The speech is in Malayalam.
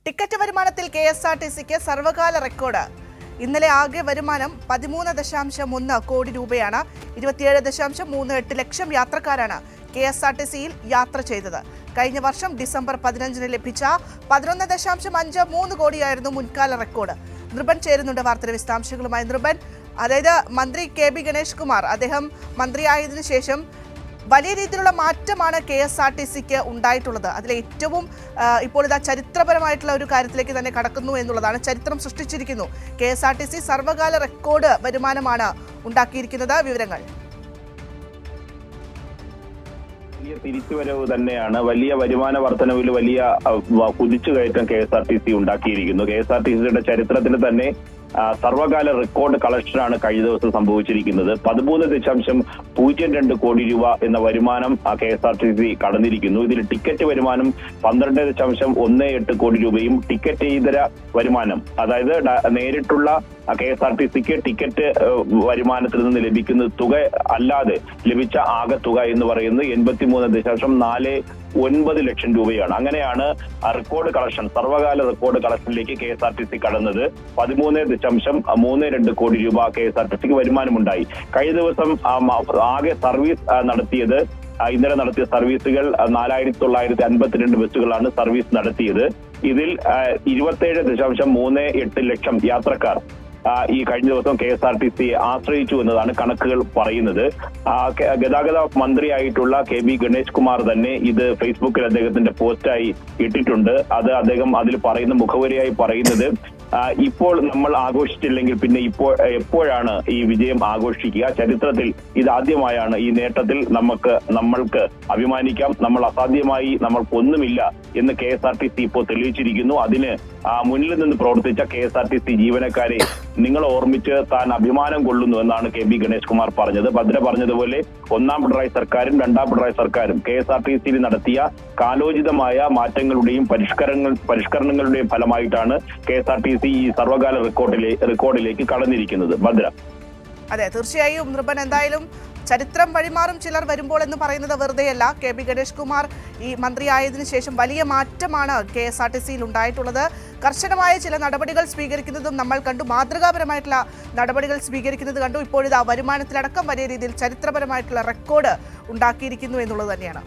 ടിക്കറ്റ് വരുമാനത്തിൽ കെഎസ്ആർടിസിക്ക് സർവകാല റെക്കോർഡ്. ഇന്നലെ ആകെ വരുമാനം 13.1 കോടി രൂപയാണ്. 27.38 ലക്ഷം യാത്രക്കാരാണ് കെഎസ്ആർടിസിയിൽ യാത്ര ചെയ്തത്. കഴിഞ്ഞ വർഷം ഡിസംബർ 15 ലഭിച്ച 11.53 കോടിയായിരുന്നു മുൻകാല റെക്കോർഡ്. നൃപൻ ചേരുന്നുണ്ട് വാർത്തയുടെ വിശദാംശങ്ങളുമായി. നൃപൻ, അതായത് മന്ത്രി കെ.ബി. ഗണേഷ് കുമാർ അദ്ദേഹം മന്ത്രിയായതിനു ശേഷം വലിയ രീതിയിലുള്ള മാറ്റമാണ് കെഎസ്ആർടിസിക്ക് ഉണ്ടായിട്ടുള്ളത്. അതിലെ ഏറ്റവും ഇപ്പോൾ ഇതാ ചരിത്രപരമായിട്ടുള്ള ഒരു കാര്യത്തിലേക്ക് തന്നെ കടക്കുന്നു എന്നുള്ളതാണ്. ചരിത്രം സൃഷ്ടിച്ചിരിക്കുന്നു. കെഎസ്ആർടിസി സർവകാല റെക്കോർഡ് വരുമാനമാണ് ഉണ്ടാക്കിയിരിക്കുന്നത്. വിവരങ്ങൾ. വലിയ തിരിച്ചുവരവ് തന്നെയാണ്. വലിയ വരുമാന വർധനവിൽ വലിയ കുതിച്ചുകയറ്റം കെഎസ്ആർടിസി ഉണ്ടാക്കിയിരിക്കുന്നു. കെഎസ്ആർടിസിയുടെ ചരിത്രത്തിന് തന്നെ സർവകാല റെക്കോർഡ് കളക്ഷനാണ് കഴിഞ്ഞ ദിവസം സംഭവിച്ചിരിക്കുന്നത്. 13.02 കോടി രൂപ എന്ന വരുമാനം കെഎസ്ആർടിസി കടന്നിരിക്കുന്നു. ഇതിൽ ടിക്കറ്റ് വരുമാനം 12.18 കോടി രൂപയും ടിക്കറ്റ് ഇതര വരുമാനം, അതായത് നേരിട്ടുള്ള കെഎസ്ആർടിസിക്ക് ടിക്കറ്റ് വരുമാനത്തിൽ നിന്ന് ലഭിക്കുന്ന തുക അല്ലാതെ ലഭിച്ച ആകെ തുക എന്ന് പറയുന്നത് 83.49 ലക്ഷം രൂപയാണ്. അങ്ങനെയാണ് റെക്കോർഡ് കളക്ഷൻ, സർവകാല റെക്കോർഡ് കളക്ഷനിലേക്ക് കെഎസ്ആർടിസി കടന്നത്. 13.32 കോടി രൂപ കെഎസ്ആർടിസിക്ക് വരുമാനമുണ്ടായി. കഴിഞ്ഞ ദിവസം ആകെ സർവീസ് നടത്തിയത്, ഇന്നലെ നടത്തിയ സർവീസുകൾ 4952 ബസ്സുകളാണ് സർവീസ് നടത്തിയത്. ഇതിൽ 27.38 ലക്ഷം യാത്രക്കാർ ഈ കഴിഞ്ഞ ദിവസം കെഎസ്ആർടിസി ആശ്രയിച്ചു എന്നതാണ് കണക്കുകൾ പറയുന്നത്. ഗതാഗത മന്ത്രിയായിട്ടുള്ള കെ.ബി. ഗണേഷ് കുമാർ തന്നെ ഇത് ഫേസ്ബുക്കിൽ അദ്ദേഹത്തിന്റെ പോസ്റ്റായി ഇട്ടിട്ടുണ്ട്. അത് അദ്ദേഹം അതിൽ പറയുന്ന മുഖവരിയായി പറയുന്നത്, ഇപ്പോൾ നമ്മൾ ആഘോഷിച്ചില്ലെങ്കിൽ പിന്നെ എപ്പോഴാണ് ഈ വിജയം ആഘോഷിക്കുക? ചരിത്രത്തിൽ ഇതാദ്യമായാണ്. ഈ നേട്ടത്തിൽ നമ്മൾക്ക് അഭിമാനിക്കാം. നമ്മൾ അസാധ്യമായി നമ്മൾക്കൊന്നുമില്ല എന്ന് കെഎസ്ആർടിസി ഇപ്പോൾ തെളിയിച്ചിരിക്കുന്നു. അതിന് മുന്നിൽ നിന്ന് പ്രവർത്തിച്ച കെഎസ്ആർടിസി ജീവനക്കാരെ നിങ്ങൾ ഓർമ്മിച്ച് താൻ അഭിമാനം കൊള്ളുന്നു എന്നാണ് കെ.ബി. ഗണേഷ് കുമാർ പറഞ്ഞത്. ഭദ്ര പറഞ്ഞതുപോലെ ഒന്നാം പിണറായി സർക്കാരും രണ്ടാം പിണറായി സർക്കാരും കെഎസ്ആർടിസിയിൽ നടത്തിയ കാലോചിതമായ മാറ്റങ്ങളുടെയും പരിഷ്കരണങ്ങളുടെയും ഫലമായിട്ടാണ് കെഎസ്ആർടിസി ഈ സർവകാല റെക്കോർഡിലേക്ക് കടന്നിരിക്കുന്നത്. ഭദ്ര. അതെ, തീർച്ചയായും നൃപൻ. എന്തായാലും ചരിത്രം വഴിമാറും ചിലർ വരുമ്പോൾ എന്ന് പറയുന്നത് വെറുതെയല്ല. കെ.ബി. ഗണേഷ് കുമാർ ഈ മന്ത്രിയായതിനു ശേഷം വലിയ മാറ്റമാണ് കെഎസ്ആർടിസിയിൽ ഉണ്ടായിട്ടുള്ളത്. കർശനമായ ചില നടപടികൾ സ്വീകരിക്കുന്നതും നമ്മൾ കണ്ടു. മാതൃകാപരമായിട്ടുള്ള നടപടികൾ സ്വീകരിക്കുന്നത് കണ്ടു. ഇപ്പോഴിതാ വരുമാനത്തിലടക്കം വലിയ രീതിയിൽ ചരിത്രപരമായിട്ടുള്ള റെക്കോർഡ് ഉണ്ടാക്കിയിരിക്കുന്നു എന്നുള്ളത് തന്നെയാണ്.